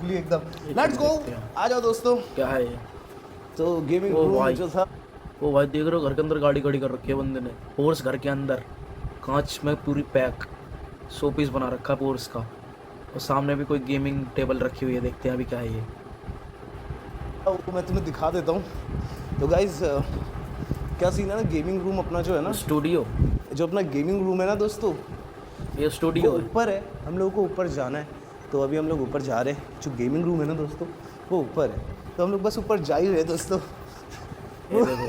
खुली एकदम। Let's go, आ जाओ दोस्तों। क्या है ये? तो गेमिंग ओ रूम भाई, जो था, ओ भाई देख रहे हो घर के अंदर गाड़ी खड़ी कर रखी है बंदे ने। पोर्स घर के अंदर कांच में पूरी पैक, शो पीस बना रखा है पोर्स का। और सामने भी कोई गेमिंग टेबल रखी हुई है, देखते हैं अभी क्या है ये। वो मैं तुम्हें दिखा देता हूँ। तो गाइज क्या सीन है ना, गेमिंग रूम अपना जो है ना, स्टूडियो, जो अपना गेमिंग रूम है ना दोस्तों, ये वो स्टूडियो है। ऊपर है। हम लोगों को ऊपर जाना है, तो अभी हम लोग ऊपर जा रहे हैं। जो गेमिंग रूम है ना दोस्तों, वो ऊपर है, तो हम लोग बस ऊपर जा ही रहे हैं दोस्तों। ये देखो,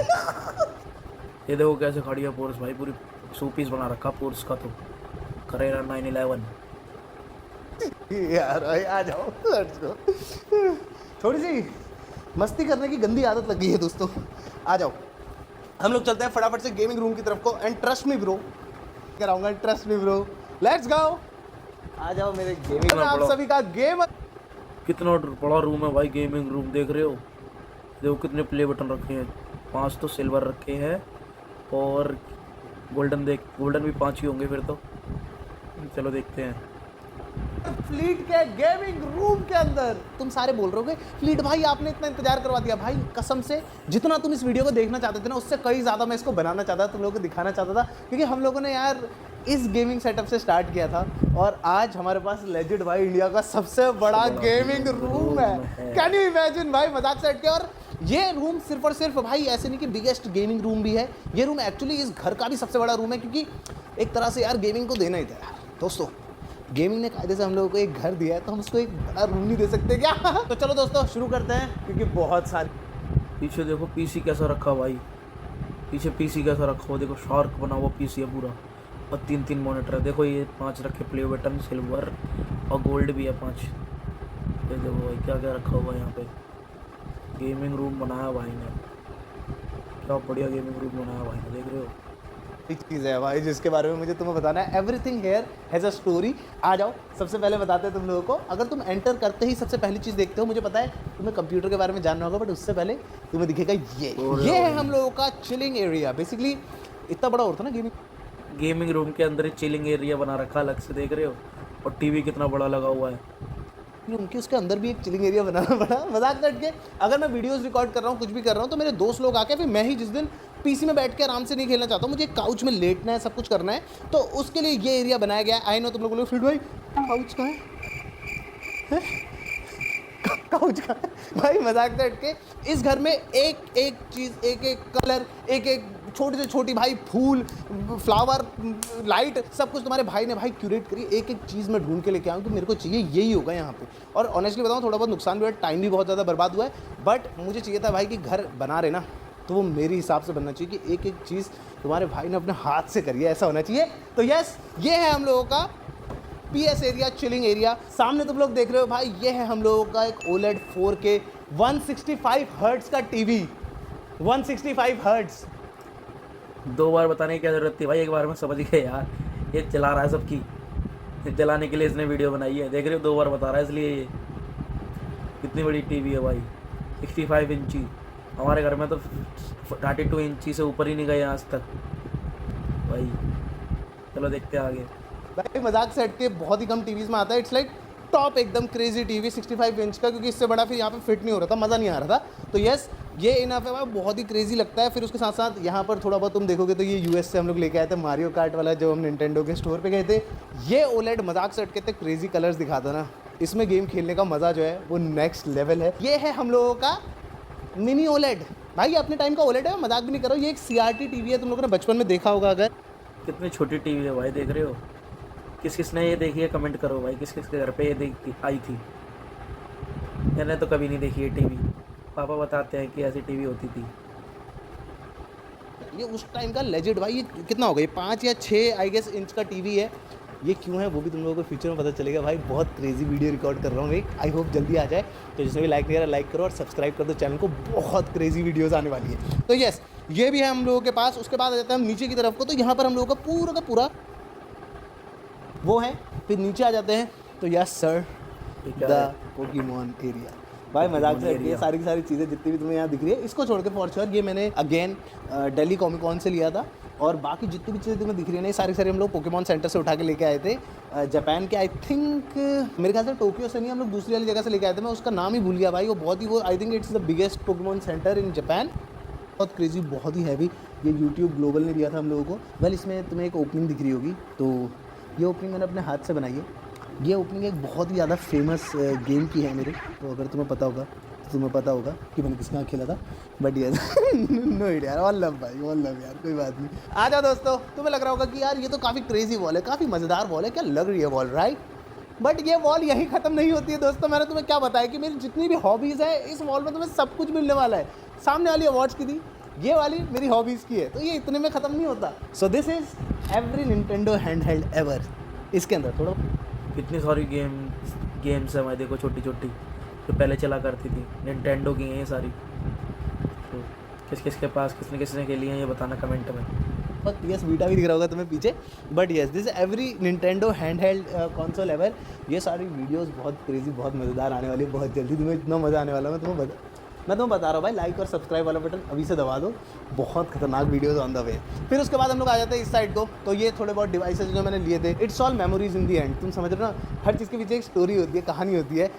ये देखो कैसे खड़ी है पोर्स भाई, पूरी शो पीस बना रखा पोर्स का। तो करेरा 911। यार भाई आ जाओ, लेट्स गो। थोड़ी सी मस्ती करने की गंदी आदत लग गई है दोस्तों, आ जाओ। हम लोग चलते हैं फटाफट से गेमिंग रूम की तरफ को। एंड ट्रस्ट मी ब्रो, कराऊंगा, trust me bro, let's go. आ जाओ मेरे गेमिंग में, आप सभी का गेम। कितना बड़ा रूम है भाई, गेमिंग रूम देख रहे हो। देखो कितने प्ले बटन रखे हैं, 5 तो सिल्वर रखे हैं और गोल्डन, देख गोल्डन भी 5 ही होंगे फिर तो। चलो देखते हैं। फ्लीट के गेमिंग रूम के अंदर तुम सारे बोल रहे हो फ्लीट भाई आपने इतना इंतजार करवा दिया। भाई कसम से जितना तुम इस वीडियो को देखना चाहते थे ना, उससे कई ज़्यादा मैं इसको बनाना चाहता था, तुम लोगों को दिखाना चाहता था, क्योंकि हम लोगों ने यार इस गेमिंग सेटअप से स्टार्ट किया था। और आज हमारे पास लेजेंड भाई इंडिया का सबसे बड़ा गेमिंग रूम है। कैन यू इमेजिन भाई, मजाक से हट के। और ये रूम सिर्फ और सिर्फ भाई ऐसे नहीं कि बिगेस्ट गेमिंग रूम भी है, ये रूम एक्चुअली इस घर का भी सबसे बड़ा रूम है, क्योंकि एक तरह से यार गेमिंग को देना ही था यार दोस्तों। गेमिंग ने कायदे से हम लोगों को एक घर दिया है, तो हम उसको एक बड़ा रूम नहीं दे सकते क्या? तो चलो दोस्तों शुरू करते हैं, क्योंकि बहुत सारी। पीछे देखो पीसी कैसा रखा भाई, पीछे पीसी कैसा रखा हो, देखो शार्क बना हुआ पीसी है पूरा। और 3 मॉनिटर है, देखो ये 5 रखे प्ले बटन, सिल्वर और गोल्ड भी है 5। ये देखो भाई क्या क्या रखा हुआ है यहाँ पे। गेमिंग रूम बनाया भाई ने, क्या बढ़िया गेमिंग रूम बनाया भाई ने, देख रहे हो। एक चीज़ है भाई जिसके बारे में मुझे तुम्हें बताना है। Everything here has a story. आ जाओ, सबसे पहले बताते हैं तुम लोगों को। अगर तुम एंटर करते ही सबसे पहली चीज़ देखते हो, मुझे पता है तुम्हें कंप्यूटर के बारे में जानना होगा, बट उससे पहले तुम्हें दिखेगा ये है हम लोगों का चिलिंग एरिया। बेसिकली इतना बड़ा होता ना गेमिंग रूम के अंदर ही चिलिंग एरिया बना रखा अलग से, देख रहे हो। और टीवी कितना बड़ा लगा हुआ है। रूम के, उसके अंदर भी एक चिलिंग एरिया बनाना पड़ा। मजाक कट के, अगर मैं वीडियोस रिकॉर्ड कर रहा हूँ, कुछ भी कर रहा हूँ, तो मेरे दोस्त लोग आके, फिर मैं ही जिस दिन पीसी में बैठ के आराम से नहीं खेलना चाहता हूँ, मुझे काउच में लेटना है, सब कुछ करना है, तो उसके लिए ये एरिया बनाया गया है। आई नो तुम लोग बोलोगे फिर भाई काउच कहाँ है? काउच का भाई, मजाक कट के, इस घर में एक एक चीज़, एक एक कलर, एक एक छोटी से छोटी भाई फूल, फ्लावर, लाइट, सब कुछ तुम्हारे भाई ने भाई क्यूरेट करी। एक एक चीज़ मैं ढूंढ के लेके आऊँ कि मेरे को चाहिए, यही होगा यहाँ पे। और ऑनेस्टली बताऊँ, थोड़ा बहुत नुकसान भी हुआ, टाइम भी बहुत ज़्यादा बर्बाद हुआ है, बट मुझे चाहिए था भाई कि घर बना रहे ना, तो वो मेरे हिसाब से बनना चाहिए कि एक एक चीज़ तुम्हारे भाई ने अपने हाथ से करी है, ऐसा होना चाहिए। तो यस, ये है हम लोगों का पीएस एरिया, चिलिंग एरिया। सामने तुम लोग देख रहे हो भाई, ये है हम लोगों का एक OLED 4K 165 हर्ट्ज का टीवी। 165 हर्ट्ज। 2 बार बताने की क्या जरूरत थी भाई, एक बार में समझ गए यार। ये चला रहा है सबकी, ये चलाने के लिए इसने वीडियो बनाई है, देख रहे हो। 2 बार बता रहा है इसलिए। ये कितनी बड़ी टीवी है भाई, 65 इंची। हमारे घर में तो 32 इंची से ऊपर ही नहीं गए आज तक भाई। चलो देखते हैं आगे। भाई मजाक से हट के बहुत ही कम टीवीज में आता है, इट्स लाइक टॉप एकदम क्रेजी टीवी 65 इंच का, क्योंकि इससे बड़ा फिर यहाँ पे फिट नहीं हो रहा था, मज़ा नहीं आ रहा था। तो यस, ये इनफ है भाई, बहुत ही क्रेजी लगता है। फिर उसके साथ साथ यहाँ पर थोड़ा बहुत तुम देखोगे तो ये यूएस से हम लोग लेके आए थे मारियो कार्ट वाला, जो हम निंटेंडो के स्टोर पे गए थे। ये OLED मजाक से हट के इतने क्रेजी कलर्स दिखाता ना, इसमें गेम खेलने का मज़ा जो है वो नेक्स्ट लेवल है। ये है हम लोगों का मिनी OLED। भाई अपने टाइम का OLED है, मजाक भी नहीं करो। ये एक CRT टीवी है, तुम लोगों ने बचपन में देखा होगा अगर। कितनी छोटी टीवी है भाई, देख रहे हो। किस किस ने ये देखी है कमेंट करो भाई, किस किस के घर पे ये देखी आई थी। मैंने तो कभी नहीं देखी है टीवी, पापा बताते हैं कि ऐसी टीवी होती थी। ये उस टाइम का लेजेंड भाई। ये कितना होगा, ये 5 या 6 आई गेस इंच का टीवी है। ये क्यों है वो भी तुम लोगों को फ्यूचर में पता चलेगा भाई। बहुत क्रेजी वीडियो रिकॉर्ड कर रहा हूँ एक, आई होप जल्दी आ जाए। तो जिसने भी लाइक नहीं करा लाइक करो और सब्सक्राइब कर दो चैनल को, बहुत क्रेजी वीडियोज़ आने वाली है। तो यस, ये भी है हम लोगों के पास। उसके बाद आ जाते हैं हम नीचे की तरफ को, तो यहाँ पर हम लोगों का पूरा वो है। फिर नीचे आ जाते हैं, तो yes sir, the Pokemon area. भाई मजाक से हटिए, सारी की सारी चीज़ें जितनी भी तुम्हें यहाँ दिख रही है, इसको छोड़ के फॉर श्योर ये मैंने अगेन दिल्ली कॉमिक कॉन से लिया था। और बाकी जितनी भी चीज़ें तुम्हें दिख रही है ना, ये सारी सारी हम लोग पोकेमॉन सेंटर से उठा के लेके आए थे जापान के। आई थिंक मेरे ख्याल से टोक्यो से नहीं, हम लोग दूसरी वाली जगह से लेके आए थे, मैं उसका नाम ही भूल गया भाई। वो बहुत ही वो I think it's the biggest Pokemon centre in Japan. बहुत क्रेजी, बहुत ही हैवी। ये यूट्यूब ग्लोबल ने दिया था हम लोगों को। वेल इसमें तुम्हें एक ओपनिंग दिख रही होगी, तो ये ओपनिंग मैंने अपने हाथ से बनाई है। ये ओपनिंग एक बहुत ही ज़्यादा फेमस गेम की है मेरे, तो अगर तुम्हें पता होगा तो तुम्हें पता होगा कि मैंने किसके यहाँ खेला था। बट ये नो यार, ऑल लव भाई, ऑल लव यार, कोई बात नहीं। आ जाओ दोस्तों, तुम्हें लग रहा होगा कि यार ये तो काफ़ी क्रेजी वॉल है, काफ़ी मज़ेदार वॉल है, क्या लग रही है वॉल, राइट? बट ये वॉल यहीं ख़त्म नहीं होती है दोस्तों। मैंने तुम्हें क्या बताया कि मेरी जितनी भी हॉबीज़ है इस वॉल में तुम्हें सब कुछ मिलने वाला है। सामने वाली अवार्ड्स की थी, ये वाली मेरी हॉबीज़ की है, तो ये इतने में ख़त्म नहीं होता। So this is every Nintendo hand held ever. इसके अंदर थोड़ा कितनी सारी गेम्स है भाई, देखो छोटी छोटी जो पहले चला करती थी, निंटेंडो की हैं ये सारी। तो किस के पास किसने किसने खेली हैं ये बताना कमेंट में। बट यस बीटा भी दिख रहा होगा तुम्हें पीछे। But yes this every Nintendo hand held console ever. ये सारी वीडियोस बहुत क्रेजी, बहुत मज़ेदार आने वाली है, बहुत जल्दी तुम्हें इतना मज़ा आने वाला है। मैं तुम्हें बता रहा हूँ भाई, लाइक और सब्सक्राइब वाला बटन अभी से दबा दो, बहुत खतरनाक वीडियोस ऑन द वे। फिर उसके बाद हम लोग आ जाते हैं इस साइड को। तो ये थोड़े बहुत डिवाइसेस जो मैंने लिए थे, it's all memories in the and. तुम समझ रहे हो ना, हर चीज़ के पीछे एक स्टोरी होती है, कहानी होती है।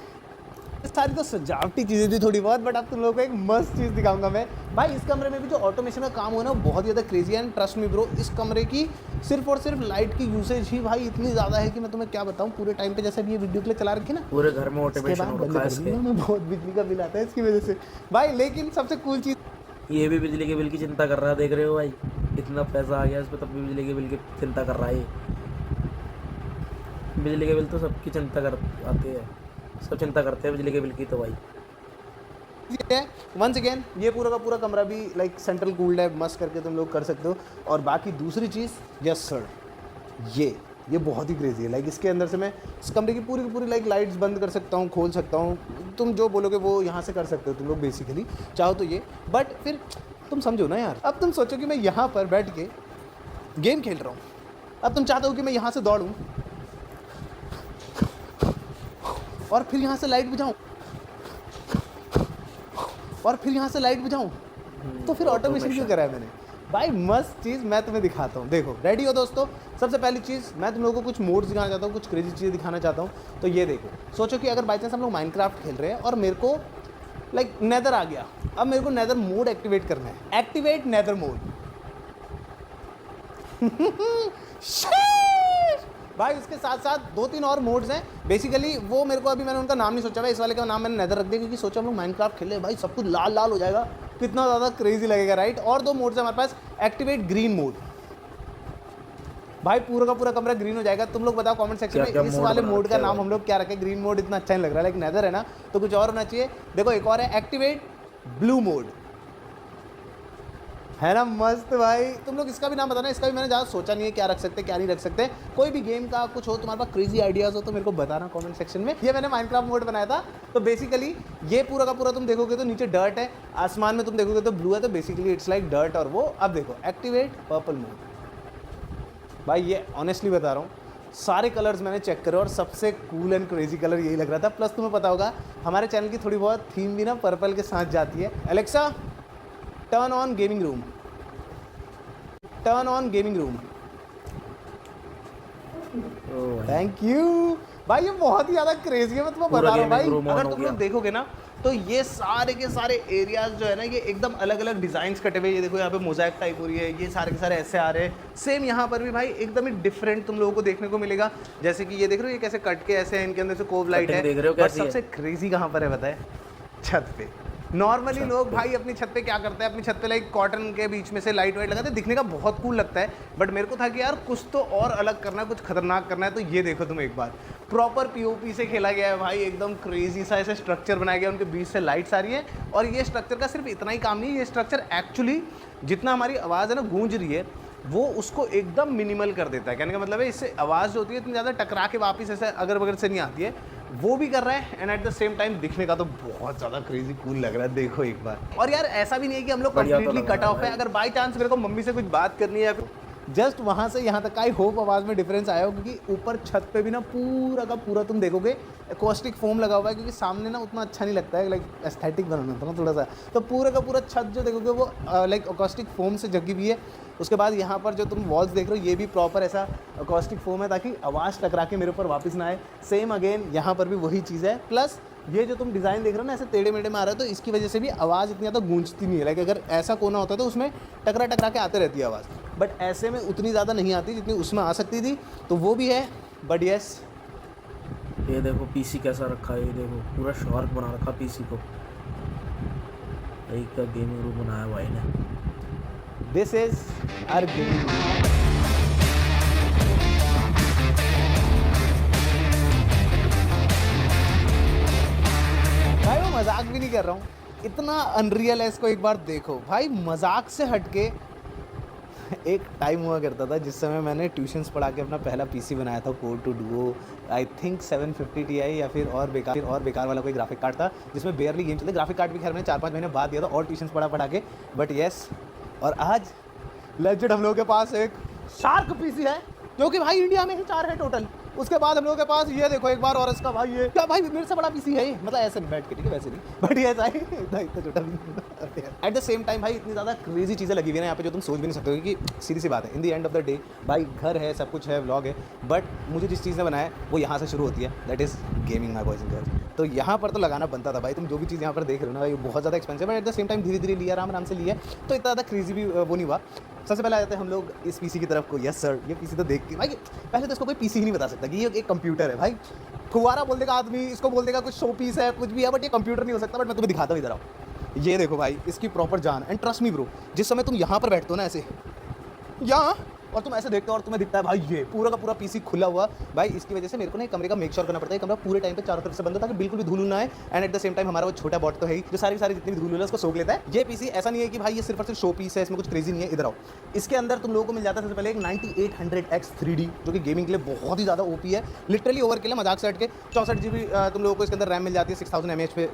सारी तो सजावटी चीज़ें थी थोड़ी बहुत, बट अब तुम लोगों को एक मस्त चीज़ दिखाऊंगा मैं भाई। इस कमरे में भी जो ऑटोमेशन का काम हुआ ना, बहुत ज़्यादा क्रेजी है। एंड ट्रस्ट मी ब्रो, इस कमरे की सिर्फ और सिर्फ लाइट की यूसेज ही भाई इतनी ज़्यादा है कि मैं तुम्हें क्या बताऊँ। पूरे टाइम पे जैसे अभी ये वीडियो के लिए चला रखी ना, पूरे घर में ऑटोमेशन हो रखा है इसके। मैं बहुत बिजली का बिल आता है इसकी वजह से भाई। लेकिन सबसे कूल चीज़, ये भी बिजली के बिल की चिंता कर रहा है, देख रहे हो भाई, इतना पैसा आ गया इस पर, तब भी बिजली के बिल की चिंता कर रहा है ये। बिजली के बिल तो सबकी चिंता कर आते हैं, सब चिंता करते हैं बिजली के बिल की। तो भाई वंस अगेन ये पूरा का पूरा कमरा भी लाइक सेंट्रल कूल्ड है, मस्त करके तुम लोग कर सकते हो। और बाकी दूसरी चीज़, यस सर, ये बहुत ही क्रेजी है। लाइक इसके अंदर से मैं इस कमरे की पूरी लाइक लाइट्स बंद कर सकता हूँ, खोल सकता हूँ। तुम जो बोलोगे वो यहाँ से कर सकते हो तुम लोग बेसिकली, चाहो तो ये। बट फिर तुम समझो ना यार, अब तुम सोचो कि मैं यहाँ पर बैठ के गेम खेल रहा हूँ, अब तुम चाहते हो कि मैं यहाँ से दौड़ूँ और फिर यहाँ से लाइट बुझाऊँ और फिर यहाँ से लाइट बुझाऊँ, तो फिर ऑटोमेशन क्यों करा है मैंने भाई? मस्त चीज़ मैं तुम्हें दिखाता हूँ। देखो रेडी हो दोस्तों? सबसे पहली चीज़ मैं तुम लोगों को कुछ मोड्स दिखाना चाहता हूँ, कुछ क्रेजी चीज़ें दिखाना चाहता हूँ। तो ये देखो, सोचो कि अगर बाई चांस हम लोग माइनक्राफ्ट खेल रहे हैं और मेरे को लाइक नेदर आ गया, अब मेरे को नेदर मोड एक्टिवेट करना है। एक्टिवेट नेदर मोड भाई। उसके साथ साथ 2-3 और मोड्स हैं बेसिकली, वो मेरे को अभी मैंने उनका नाम नहीं सोचा भाई। इस वाले का नाम मैंने नेदर रख दिया क्योंकि सोचा हम लोग माइनक्राफ्ट खेले भाई, सब कुछ लाल लाल हो जाएगा, कितना ज़्यादा क्रेजी लगेगा, राइट? और 2 मोड्स हैं हमारे पास। एक्टिवेट ग्रीन मोड भाई, पूरा का पूरा कमरा ग्रीन हो जाएगा। तुम लोग बताओ कमेंट सेक्शन में इस वाले मोड का नाम हम लोग क्या रखें? ग्रीन मोड इतना अच्छा नहीं लग रहा है, लाइक नेदर है ना, तो कुछ और होना चाहिए। देखो एक और है, एक्टिवेट ब्लू मोड, है ना मस्त भाई। तुम लोग इसका भी नाम बताना, इसका भी मैंने ज़्यादा सोचा नहीं है क्या रख सकते क्या नहीं रख सकते। कोई भी गेम का कुछ हो, तुम्हारे पास क्रेजी आइडियाज़ हो तो मेरे को बताना कमेंट सेक्शन में। ये मैंने माइनक्राफ्ट मोड बनाया था। तो बेसिकली ये पूरा का पूरा तुम देखोगे तो नीचे डर्ट है, आसमान में तुम देखोगे तो ब्लू है, तो बेसिकली इट्स लाइक डर्ट। और वो अब देखो एक्टिवेट पर्पल मोड भाई, ये ऑनेस्टली बता रहा हूँ, सारे कलर्स मैंने चेक करे और सबसे कूल एंड क्रेजी कलर यही लग रहा था। प्लस तुम्हें पता होगा हमारे चैनल की थोड़ी बहुत थीम भी ना पर्पल के साथ जाती है। Alexa turn on gaming room, turn on gaming room. Thank you भाई, ये बहुत ही ज़्यादा क्रेजी है, मैं तुम्हें बता रहा हूँ भाई। अगर तुम लोग देखोगे ना तो ये सारे के सारे एरियाज जो है ना, ये एकदम अलग अलग डिज़ाइंस कटे हुए। ये देखो यहाँ पे मोज़ाइक टाइप हो रही है, ये सारे के सारे ऐसे आ रहे हैं। सेम यहाँ पर भी भाई एकदम ही डिफरेंट तुम लोगों को देखने को मिलेगा। जैसे कि ये देख रहे हो, ये कैसे कट के ऐसे हैं, इनके अंदर से कोव लाइट है। बट सबसे क्रेजी कहाँ पर है बताए? छत पे। नॉर्मली लोग भाई अपनी छत पे क्या करते हैं, अपनी छत पे लाइक कॉटन के बीच में से लाइट वाइट लगाते हैं, दिखने का बहुत कूल लगता है। बट मेरे को था कि यार कुछ तो और अलग करना है, कुछ खतरनाक करना है। तो ये देखो तुम एक बार, प्रॉपर पीओपी से खेला गया है भाई, एकदम क्रेजी सा ऐसे स्ट्रक्चर बनाया गया, उनके बीच से लाइट्स आ रही है। और ये स्ट्रक्चर का सिर्फ इतना ही काम नहीं है, ये स्ट्रक्चर एक्चुअली जितना हमारी आवाज़ है ना गूंज रही है, वो उसको एकदम मिनिमल कर देता है। कहने का मतलब है इससे आवाज़ जो होती है इतनी ज़्यादा टकरा के वापस ऐसे अगर बगल से नहीं आती है, वो भी कर रहा है। And at the same time दिखने का तो बहुत ज़्यादा क्रेजी कूल लग रहा है, देखो एक बार। और यार ऐसा भी नहीं है कि हम लोग कंप्लीटली कट ऑफ है। अगर बाई चांस मेरे को मम्मी से कुछ बात करनी है, जस्ट वहाँ से यहाँ तक, आई होप आवाज़ में डिफरेंस आया हो, क्योंकि ऊपर छत पे भी ना पूरा का पूरा तुम देखोगे एकॉस्टिक फोम लगा हुआ है, क्योंकि सामने ना उतना अच्छा नहीं लगता है, लाइक एस्थेटिक बनाना था ना थोड़ा सा। तो पूरा का पूरा छत जो देखोगे वो लाइक एकॉस्टिक फोम से जगी हुई है। उसके बाद यहाँ पर जो तुम वॉल्स देख रहे हो ये भी प्रॉपर ऐसा अकॉस्टिक फोम है ताकि आवाज़ टकरा के मेरे ऊपर वापस ना आए। सेम अगेन यहाँ पर भी वही चीज़ है, प्लस ये जो तुम डिज़ाइन देख रहे हो ना ऐसे टेढ़े मेढ़े में आ रहा है तो इसकी वजह से भी आवाज़ इतनी ज़्यादा गूंजती नहीं है। लाइक अगर ऐसा कोना होता तो उसमें टकरा टकरा के आते रहती है आवाज़, बट ऐसे में उतनी ज़्यादा नहीं आती जितनी उसमें आ सकती थी, तो वो भी है। बट यस, ये देखो पीसी कैसा रखा है, ये देखो पूरा शार्प बना रखा पीसी को, एक का गेमिंग रूम बनाया भाई ने। This is our gaming. भाई वो मजाक भी नहीं कर रहा हूँ, इतना अनरियल है, इसको एक बार देखो भाई। मजाक से हटके एक टाइम हुआ करता था जिस समय मैंने ट्यूशन्स पढ़ा के अपना पहला पीसी बनाया था, Core Two Duo, I think 750 Ti या फिर और बेकार वाला कोई ग्राफिक कार्ड था जिसमें बेयरली गेम चलते। ग्राफिक कार्ड भी खैर मैंने 4-5 महीने बाद दिया था और ट्यूशन्स पढ़ा के, बट येस। और आज लेजिट हम लोगों के पास एक शार्क पीसी है जो कि भाई इंडिया में ही 4 है टोटल। उसके बाद हम लोगों के पास ये देखो एक बार और इसका भाई, ये क्या भाई मेरे से बड़ा पीसी है ये, मतलब ऐसे नहीं बैठ के, ठीक है वैसे नहीं, बट ये ऐसा है इतना छोटा भी। एट द सेम टाइम भाई इतनी ज़्यादा क्रेजी चीज़ें लगी हुई है ना यहाँ पे जो तुम सोच भी नहीं सकते हो, कि सीधी सी बात है, in the end of the day भाई घर है, सब कुछ है, व्लॉग है, बट मुझे जिस चीज़ ने बनाया है वो यहाँ से शुरू होती है, that is gaming my boys and girls. तो यहाँ पर तो लगाना बनता था भाई। तुम जो भी चीज़ यहाँ पर देख रहे हो ना भाई बहुत ज़्यादा एक्सपेंसिव है, एट द सेम टाइम धीरे धीरे लिया, आराम से लिया, तो इतना ज़्यादा क्रेजी भी वो नहीं हुआ। सबसे पहले आ जाते हैं हम लोग इस पीसी की तरफ को। यस सर, ये पीसी तो देख के भाई पहले तो इसको कोई पीसी ही नहीं बता सकता कि ये एक कंप्यूटर है भाई। फुवारा बोल देगा आदमी, इसको बोल देगा कुछ शो पीस है, कुछ भी है, बट ये कंप्यूटर नहीं हो सकता। बट मैं तुम्हें दिखाता हूँ, इधर आओ, ये देखो भाई इसकी प्रॉपर जान। एंड ट्रस्ट मी ब्रो, जिस समय तुम यहाँ पर बैठते हो ना ऐसे यहाँ, और तुम ऐसे देखते हो और तुम्हें दिखता है भाई ये पूरा का पूरा पीसी खुला हुआ, भाई इसकी वजह से मेरे को ना कमरे का मेक श्योर करना पड़ता है, कमरा पूरे टाइम पे चारों तरफ से बंद हो ताकि बिल्कुल भी धूल ना आए। And at the same time हमारा वो छोटा बॉट तो है ही जो सारी जितनी भी धूल है उसको सोख लेता है। ये पीसी ऐसा नहीं है कि भाई ये सिर्फ और सिर्फ शो पीस है, इसमें कुछ क्रेजी नहीं है। इधर आओ, इसके अंदर तुम लोगों को मिल जाता है सबसे पहले एक 9800X 3D जो कि गेमिंग के लिए बहुत ही ज़्यादा ओपी है, लिटरली ओवर के लिए, मजाक से हट के। 64 GB तुम लोगों को इसके अंदर रैम मिल जाती है, 6000 mAh पे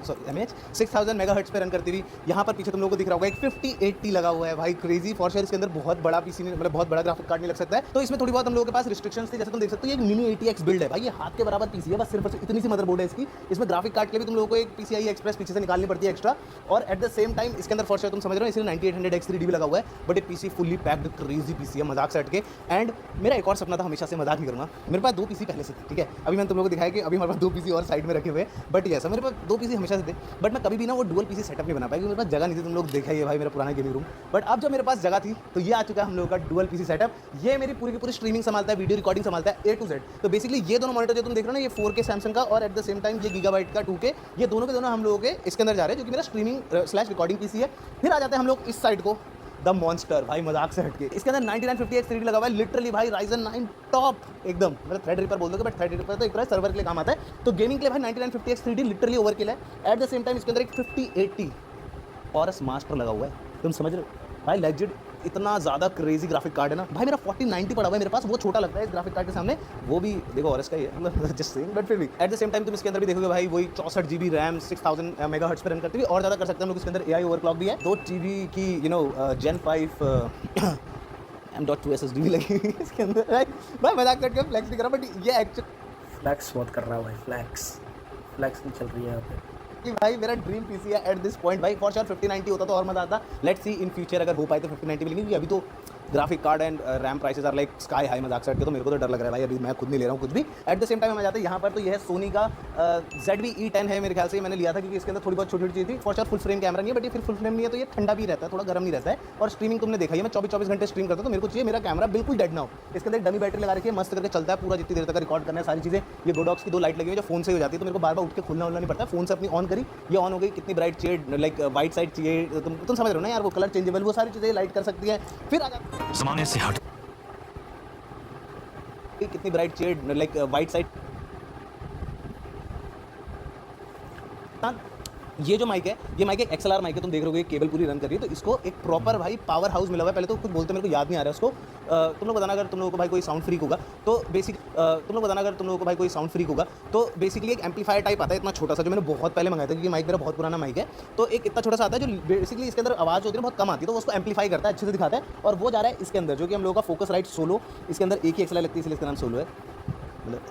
6000 MHz पे रन करती हुई। यहाँ पर पीछे तुम लोगों को दिख रहा होगा एक 5080 लगा हुआ है भाई, क्रेजी फॉर शेयर। इसके अंदर बहुत बड़ा पीसी नहीं, मतलब बहुत बड़ा ग्राफिक कार्ड नहीं लग सकता है, तो इसमें थोड़ी बहुत हम लोगों के पास रिस्ट्रिक्शंस थी। जैसे तुम देख सकते हो ये एक मिनी 80X बिल्ड है भाई, ये हाथ के बराबर पीसी है, बस सिर्फ इतनी सी मदरबोर्ड है इसकी। इसमें ग्राफिक कार्ड के लिए भी तुम लोगों को एक PCI एक्सप्रेस पीछे से निकालनी पड़ती है एक्स्ट्रा, और एट द सेम टाइम इसके अंदर फॉर शेयर तुम समझ रहे हो इसलिए 9800X 3D भी लगा हुआ है, बट ये PC fully packed crazy PC है, मजाक से हट के। एंड मेरा एक और सपना था, हमेशा से, मजाक नहीं करूँगा, मेरे पास 2 पीसी पहले से थे, ठीक है। अभी मैंने तुम लोगों को दिखाया कि अभी हमारे पास 2 पीसी और साइड में रखे हुए, बट ये ऐसा मेरे पास 2 पीसी हमेशा से थे, बट मैं कभी भी ना वो डुअल पीसी सेटअप नहीं बना पाया क्योंकि मेरे पास जगह नहीं थी। तुम लोग देखा ही है भाई मेरा पुराना गेमिंग रूम, बट अब जब मेरे पास जगह थी तो ये आ चुका है हम लोगों का डुअल पीसी सेटअप। ये मेरी पूरी की पूरी स्ट्रीमिंग संभालता है, वीडियो रिकॉर्डिंग संभालता है, A to Z। तो बेसिकली ये दोनों मॉनिटर जो तुम देख रहे हो ना, ये 4K सैमसंग का और एट द सेम टाइम ये गीगाबाइट का 2K, ये दोनों के दोनों हम लोगों के इसके अंदर जा रहे हैं, जो कि मेरा स्ट्रीमिंग स्लैश रिकॉर्डिंग पीसी है। फिर आ जाते हैं हम लोग इस साइड को, द मॉन्स्टर भाई, मजाक से हटके। इसके अंदर 9950X 3D लगा हुआ है, लिटरली भाई Ryzen 9 टॉप एकदम, मतलब थ्रेड रिपर बोल दोगे, बट थ्रेड रिपर तो एक तरह सर्वर के लिए काम आता है। तो गेमिंग के लिए भाई 9950X 3D लिटरली ओवर किल है। एट द सेम टाइम इसके अंदर एक 5080 ऑरस मास्टर लगा हुआ है, तुम समझ रहे हो भाई, लेजिट इतना ज़्यादा क्रेजी ग्राफिक कार्ड है ना भाई। मेरा 4090 पड़ा हुआ है मेरे पास, वो छोटा लगता है इस ग्राफिक कार्ड के सामने, वो भी देखो और इसका ही है, मतलब जस्ट सेम, बट फिर भी एट द सेम टाइम तुम इसके अंदर भी देखोगे भाई वही 64 GB रैम 6000 MHz पे रन करती हुई, और ज़्यादा कर सकते हैं हम लोग। इसके अंदर AI ओवरक्लॉक भी है, 2 GB की Gen 5 M.2 SSD भी लगी हुई है इसके अंदर भाई। मजाक करके फ्लैक्स नहीं कर रहा, बट ये एक्चुअली फ्लैक्स बहुत कर रहा है भाई, फ्लैक्स नहीं चल रही है यहाँ पे कि भाई मेरा ड्रीम पीसी है एट दिस पॉइंट भाई। फॉर श्योर 5090 होता तो और मजा आता। लेट्स सी इन फ्यूचर अगर हो पाए तो 5090 मिलेंगे, क्योंकि अभी तो graphic card and RAM prices are like sky high, मजाक से हट के। तो मेरे को तो डर लग रहा है भाई, अभी मैं खुद नहीं ले रहा हूँ कुछ भी। एट द सेम टाइम हम आ जाते हैं यहाँ पर, तो यह है सोनी का ZV E10 है, मेरे ख्याल से मैंने लिया था क्योंकि इसके अंदर थोड़ी बहुत छोटी चीज़ थी। For sure full frame camera नहीं है, बट ये फिर फुल फ्रेम नहीं है तो ये ठंडा भी रहता है, थोड़ा गर्म नहीं रहता है। और स्ट्रीमिंग तुमने देखा है, मैं 24 घंटे स्ट्रीम करता हूँ, तो मेरे को चाहिए मेरा कैमरा बिल्कुल डेड ना हो। इसके अंदर डमी बैटरी लगा रखी है, मस्त करके चलता है पूरा, जितनी देर तक रिकॉर्ड करना है सारी चीज़ें। ये गोडॉक्स की 2 लाइट लगी हुई है जो फोन से हो जाती है, तो मेरे को बार बार उठ के खुलना उलना नहीं पड़ता। फोन से अपनी ऑन करी, ये ऑन हो गई, कितनी ब्राइट चाहिए, लाइक वाइट साइड चाहिए, तुम समझ रहे हो ना यार, वो कलर चेंजेबल, वो सारी चीज़ें लाइट कर सकती है। फिर आ जाता ज़माने से हट कितनी ब्राइट चाहिए, लाइक वाइट साइड। ये जो माइक है, ये माइक एक XLR माइक है, तुम देख रहे हो केबल पूरी रन कर रही है, तो इसको एक प्रॉपर भाई पावर हाउस मिला हुआ है। पहले तो कुछ बोलते मेरे को याद नहीं आ रहा है उसको, तुम लोग बताना अगर तुम लोगों को भाई कोई साउंड फ्रीक होगा तो बेसिकली एक एम्पलीफायर टाइप आता है इतना छोटा सा, जो मैंने बहुत पहले मंगाया था क्योंकि माइक मेरा बहुत पुराना माइक है। तो एक इतना छोटा सा आता है जो बेसिकली इसके अंदर आवाज़ होती है बहुत कम आती है, तो वो उसको एम्पलीफाई करता है, अच्छे से दिखाता है। और वो जा रहा है इसके अंदर, जो कि हम लोगों का फोकस राइट सोलो, इसके अंदर एक ही XLR लगती है इसलिए इसका नाम सोलो है। मतलब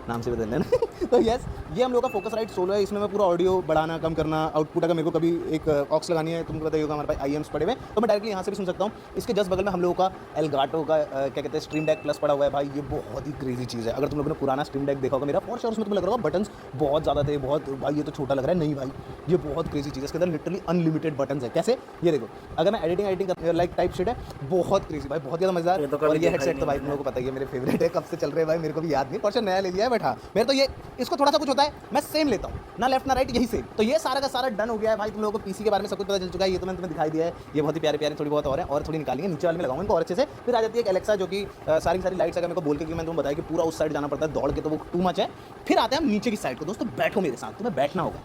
नाम से बदल लेना तो यस, ये हम लोग का फोकसराइट सोलो है। इसमें मैं पूरा ऑडियो बढ़ाना कम करना, आउटपुट अगर मेरे को कभी एक ऑक्स लगानी है, तुमको पता ही होगा हमारे पास IEMs पड़े हुए हैं, तो मैं डायरेक्टली यहाँ से भी सुन सकता हूँ। इसके जस्ट बगल में हम लोगों का एलगाटो का क्या कहते हैं स्ट्रीम डेक प्लस पड़ा हुआ है भाई। ये बहुत ही क्रेजी चीज़ है। अगर तुम लोगों ने पुराना स्ट्रीम डेक देखा होगा मेरा, फॉर श्योर उसमें तुम्हें लग रहा होगा बटन्स बहुत ज़्यादा थे, बहुत भाई ये तो छोटा लग रहा है। नहीं भाई, ये बहुत क्रेजी चीज़ है। इसके अंदर लिटरली अनलिमिटेड बटन्स है। कैसे, ये देखो, अगर मैं एडिटिंग लाइक टाइप शिट है, बहुत क्रेजी भाई, बहुत ज़्यादा मजेदार। और ये हेडसेट तो भाई तुम लोगों को पता ही है मेरे फेवरेट है, कब से चल रहे हैं भाई मेरे को भी याद नहीं, पर नया ले लिया है। बट हाँ, मेरे तो ये इसको थोड़ा सा कुछ होता है, मैं सेम लेता हूँ ना, लेफ्ट ना राइट, यही सेम। तो ये सारा का सारा डन हो गया है भाई। तुम लोगों को पीसी के बारे में सब कुछ पता चल चुका है। ये तो मैंने तुम्हें दिखाई दिया है। ये बहुत ही प्यारे प्यारे थोड़ी बहुत और थोड़ी निकालेंगे, नीचे वाले में लगाऊंगा इनको और अच्छे से। फिर आ जाती है एक एलेक्सा, जो कि सारी लाइट्स अगर मेरे को बोल के, मैंने तुम्हें बताया कि पूरा उस साइड जाना पड़ता है दौड़ के, तो वो टू मच है। फिर आते हैं हम नीचे की साइड को। दोस्तों बैठो मेरे साथ, तुम्हें बैठना होगा।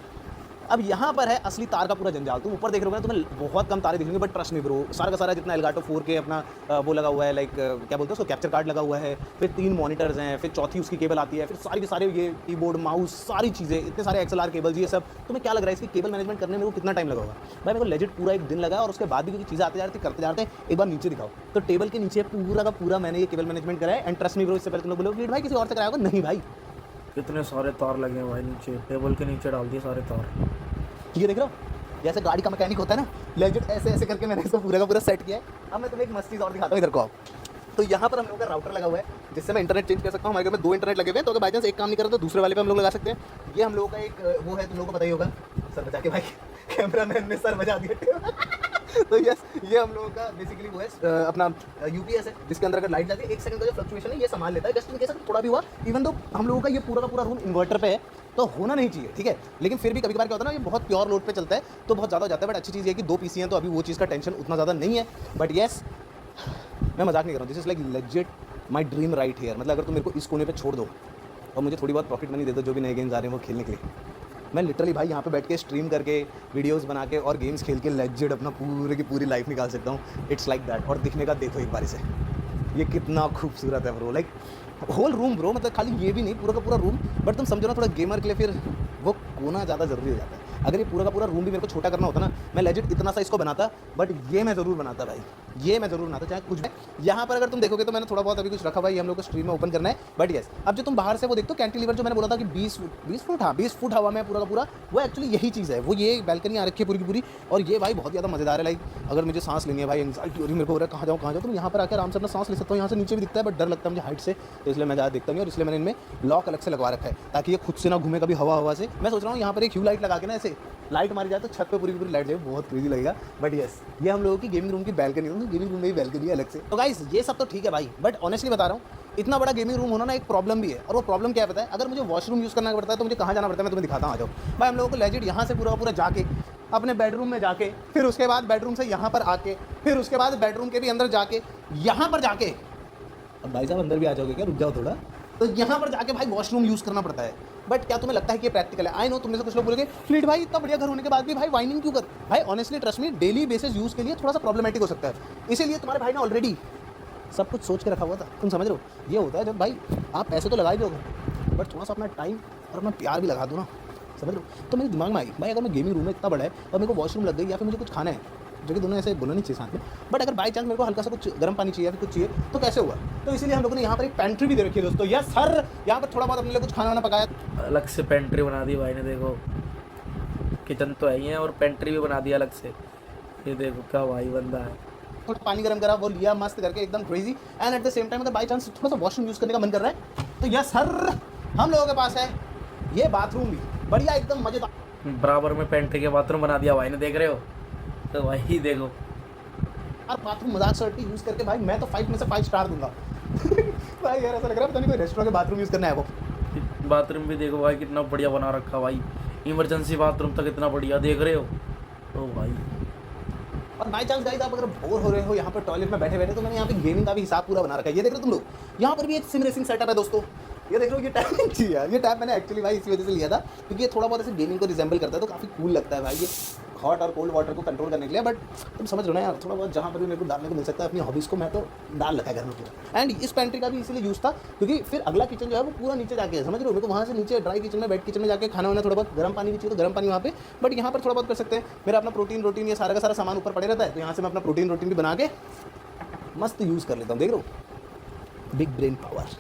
अब यहाँ पर है असली तार का पूरा जंजाल। तुम ऊपर देख रहे हो ना, तुम्हें बहुत कम तारे दिखेंगे, बट ट्रस्ट नहीं ब्रो, सारा का सारा जितना एलगाटो 4K अपना वो लगा हुआ है, लाइक क्या बोलते हैं उसको, कैप्चर कार्ड लगा हुआ है, फिर 3 मॉनिटर्स हैं, फिर चौथी उसकी केबल आती है, फिर सारी के सारे ये कीबोर्ड माउस सारी चीज़ें, इतने सारे XLR केबल्स, ये सब। तुम्हें क्या लग रहा है इसकी केबल मैनेजमेंट करने में वो कितना टाइम लगा होगा भाई? मेरे को लेजिट पूरा एक दिन लगा, और उसके बाद भी क्योंकि चीज़ें आते जाते करते जाते एक बार नीचे दिखाओ तो टेबल के नीचे पूरा का पूरा मैंने ये केबल मैनेजमेंट करा है। एंड ट्रस्ट मी ब्रो, इससे पहले तुम लोग बोलोगे भाई किसी और से कराया होगा, नहीं भाई, कितने सारे तार लगे हैं भाई नीचे, टेबल के नीचे डाल दिए सारे तार। ये देख रहे हो जैसे गाड़ी का मैकेनिक होता है ना, लेजिट ऐसे ऐसे करके मैंने इसको पूरा का पूरा सेट किया है। अब मैं तुम्हें एक मस्त चीज़ और दिखाता हूँ, इधर को आओ। तो यहाँ पर हम लोग का राउटर लगा हुआ है, जिससे मैं इंटरनेट चेंज कर सकता हूँ। हमारे घर में 2 इंटरनेट लगे हुए हैं, तो अगर बाई चांस एक काम नहीं कर रहा तो दूसरे वाले पे हम लोग लगा सकते हैं। ये हम लोगों का एक वो है, तुम लोगों को पता ही होगा, सर बचा के भाई कैमरा मैन ने सर बजा दिया तो यस, ये हम लोगों का बेसिकली वो है अपना UPS है, जिसके अंदर अगर लाइट जाती है 1 सेकंड का जो फ्लक्चुएशन है ये संभाल लेता है। जस्ट इन केस अगर थोड़ा भी हुआ, इवन दो हम लोगों का ये पूरा का पूरा रूम इन्वर्टर पे है, तो होना नहीं चाहिए, ठीक है, लेकिन फिर भी कभी कभार क्या होता है ना, ये बहुत प्योर लोड पे चलता है तो बहुत ज़्यादा हो जाता है। बट अच्छी चीज़ है कि 2 PC हैं, तो अभी वो चीज़ का टेंशन उतना ज़्यादा नहीं है। बट येस, मैं मजाक नहीं कर रहा हूँ, this is like legit my dream right here. मतलब अगर तुम मेरे को इस कोने पे छोड़ दो और मुझे थोड़ी बहुत पॉकेट मनी दे दो, जो भी नए गेम्स आ रहे हैं वो खेलने के लिए, मैं लिटरली भाई यहाँ पे बैठ के स्ट्रीम करके वीडियोस बना के और गेम्स खेल के लेजिट अपना पूरे की पूरी लाइफ निकाल सकता हूँ। It's like that. और दिखने का देखो एक बार से, ये कितना खूबसूरत है bro, like whole room bro, मतलब खाली ये भी नहीं, पूरा का पूरा रूम। बट तुम समझो ना, थोड़ा गेमर के लिए फिर वो कोना ज़्यादा ज़रूरी हो जाता है। अगर ये पूरा का पूरा रूम भी मेरे को छोटा करना होता ना, मैं लेजिट इतना सा इसको बनाता, बट ये मैं ज़रूर बनाता भाई, ये मैं ज़रूर बनाता, चाहे कुछ भी। यहाँ पर अगर तुम देखोगे तो मैंने थोड़ा बहुत अभी कुछ रखा भाई, हम लोग को स्ट्रीम में ओपन करना है। बट येस, अब जो तुम बाहर से वो देखते हो कैंटिलीवर, जो मैंने बोला था कि 20 फुट, हाँ 20 फुट हवा में पूरा का पूरा, वो एक्चुअली यही चीज़ है। वो ये बैल्कनी आ रखी है पूरी की पूरी, और ये भाई बहुत ज़्यादा मज़ेदार है। लाइक अगर मुझे सांस लेनी है भाई, एंग्जाइटी हो रही है मेरे को, हो रहा है कहाँ जाऊँ, तो मैं यहाँ पर आकर आराम से अपना सांस ले सकता हूँ। यहाँ से नीचे भी दिखता है, बट डर लगता है मुझे हाइट से, तो इसलिए मैं ज़्यादा देखता नहीं, और इसलिए मैंने इनमें लॉक अलग से लगवा रखा है, ताकि ये खुद से ना घूमे कभी हवा से। मैं सोच रहा हूँ यहाँ पर एक ह्यू लाइट लगा के ना, ऐसे लाइट मारी जाए तो छत पे पूरी पूरी लाइट जाए, बहुत क्रेजी लगेगा। बट यस, ये हम लोगों की गेमिंग रूम की बैल्कनी है, गेमिंग रूम में ही बैल्कनी है अलग से। तो गाइस ये सब तो ठीक है भाई, बट ऑनेस्टली बता रहा हूँ, इतना बड़ा गेमिंग रूम होना ना एक प्रॉब्लम भी है। और वो प्रॉब्लम क्या पता है, अगर मुझे वॉशरूम यूज़ करना पड़ता है तो मुझे कहाँ जाना पड़ता है, मैं तुम्हें दिखाता हूँ, आ जाओ भाई। हम लोगों को लेजिट यहाँ से पूरा जाके अपने बेडरूम में जाके, फिर उसके बाद बेडरूम से यहाँ पर आके, फिर उसके बाद बेडरूम के भी अंदर जाके, यहाँ पर जाके, अब भाई साहब अंदर भी आ जाओगे क्या, रुक जाओ थोड़ा, तो यहाँ पर जाके भाई वॉशरूम यूज़ करना पड़ता है। बट क्या तुम्हें लगता है कि ये प्रैक्टिकल है? आई नो तुमने से कुछ लोग बोलेंगे फ्लीट भाई इतना बढ़िया घर होने के बाद भी भाई वाइनिंग क्यों कर? भाई honestly trust me, daily basis use के लिए थोड़ा सा प्रॉब्लमेटिक हो सकता है। इसीलिए तुम्हारे भाई ने ऑलरेडी सब कुछ सोच के रखा हुआ था, तुम समझ रहे हो। ये होता है जब भाई आप पैसे तो लगा ही दोगे, बट थोड़ा सा अपना टाइम और अपना प्यार भी लगा दो ना, समझ लो। तो मेरे दिमाग में आई भाई, अगर मैं गेमिंग रूम में इतना बड़ा है और मेरे को वॉशरूम लग गई, या फिर मुझे कुछ खाना है, जो कि दोनों ऐसे बोलना नहीं चाहिए साथ में, बट अगर बाई चांस मेरे को हल्का सा कुछ गर्म पानी चाहिए या फिर कुछ चाहिए, तो कैसे होगा? तो इसीलिए हम लोगों ने यहाँ पर एक पेंट्री भी दे रखी है दोस्तों। यस सर, यहाँ पर थोड़ा बहुत अपने लिए कुछ खाना वाना पकाया, अलग से पेंट्री बना दी भाई ने, देखो किचन तो है ही है और पेंट्री भी बना दिया अलग से। ये देखो क्या भाई बंदा है, थोड़ा पानी गर्म करा, वो लिया मस्त करके एकदम crazy. And at the same time अगर बाई चांस थोड़ा सा वॉशरूम यूज़ करने का मन कर रहा है, तो यस सर, हम लोगों के पास है ये बाथरूम भी बढ़िया एकदम मजेदार। बराबर में पेंट्री के बाथरूम बना दिया भाई ने, देख रहे हो? तो भाई देखो, और बाथरूम मजाक सर्टी यूज़ करके भाई मैं तो 5 में से 5 स्टार दूंगा भाई यार ऐसा लग रहा है पता नहीं कोई रेस्टोरेंट के बाथरूम यूज़ करना है वो। बाथरूम भी देखो भाई कितना बढ़िया बना रखा भाई, इमरजेंसी बाथरूम तक इतना बढ़िया, देख रहे हो? तो भाई और बाई चांस गाइस आप अगर बोर हो रहे हो यहाँ पर टॉयलेट में बैठे बैठे, तो मैंने यहाँ पे गेमिंग का भी हिसाब पूरा बना रखा है। ये देख रहे हो तुम लोग, यहाँ पर भी एक सिम रेसिंग सेटअप है दोस्तों। ये देख रहे हो, ये टैब जी यार, ये टैब मैंने एक्चुअली भाई इसी वजह से लिया था, क्योंकि ये थोड़ा बहुत ऐसे गेमिंग को रिजेंबल करता है, तो काफ़ी कूल लगता है भाई ये हॉट और कोल्ड वाटर को कंट्रोल करने के लिए। बट तुम समझ रहे हो ना यार, थोड़ा बहुत जहाँ पर भी मेरे को डालने को मिल सकता है अपनी हॉबीज़ को, मैं तो डाल रखा है घर में पूरा। एंड इस पेंट्री का भी इसीलिए यूज़ था, क्योंकि फिर अगला किचन जो है वो पूरा नीचे जाके है, समझ रहे हो। मेरे को वहाँ से नीचे ड्राई किचन में, वेट किचन में जाके खाना वाना, थोड़ा बहुत गर्म पानी भी चाहिए तो गर्म पानी वहाँ पे, बट यहाँ पर थोड़ा बहुत कर सकते हैं। मेरा अपना प्रोटीन ये सारा का सारा सामान ऊपर पड़े रहता है, तो यहाँ से मैं अपना प्रोटीन भी बना के मस्त यूज़ कर लेता हूँ। देख रहे हो, बिग ब्रेन पावर।